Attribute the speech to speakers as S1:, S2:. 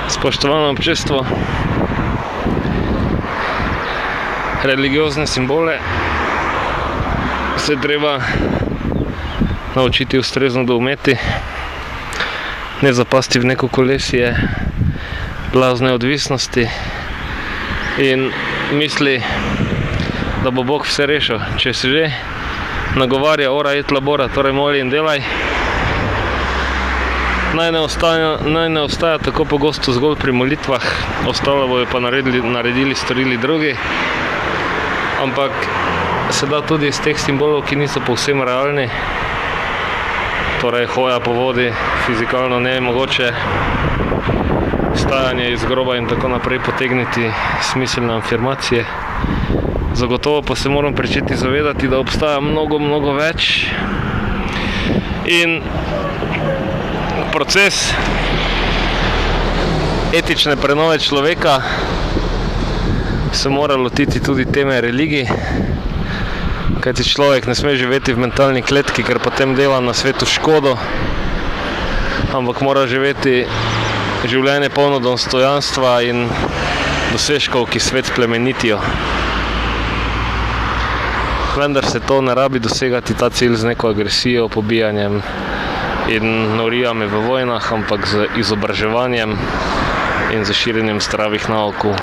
S1: Spoštovano občestvo, religiozne simbole se treba naučiti ustrezno doumeti, ne zapasti v neko kolesje blazne odvisnosti in misli, da bo Bog vse rešil. Če se že nagovarja ora et labora, torej moli in delaj, naj ne ostaja tako pogosto zgolj pri molitvah, ostalo bojo pa naredili, storili drugi, ampak se da tudi iz teh simbolov, ki niso povsem realni, torej hoja po vodi, fizikalno nemogoče, stajanje iz groba in tako naprej, potegniti smiselne afirmacije. Zagotovo pa se moram pričeti zavedati, da obstaja mnogo več in proces etične prenove človeka se mora lotiti tudi teme religij, kajti človek ne sme živeti v mentalni kletki, ker potem dela na svetu škodo, ampak mora živeti življenje polno dostojanstva in dosežkov, ki svet plemenitijo. Vendar se to ne rabi dosegati, ta cilj, z neko agresijo, pobijanjem in norijami v vojnah, ampak z izobraževanjem in z širjenjem zdravih naukov.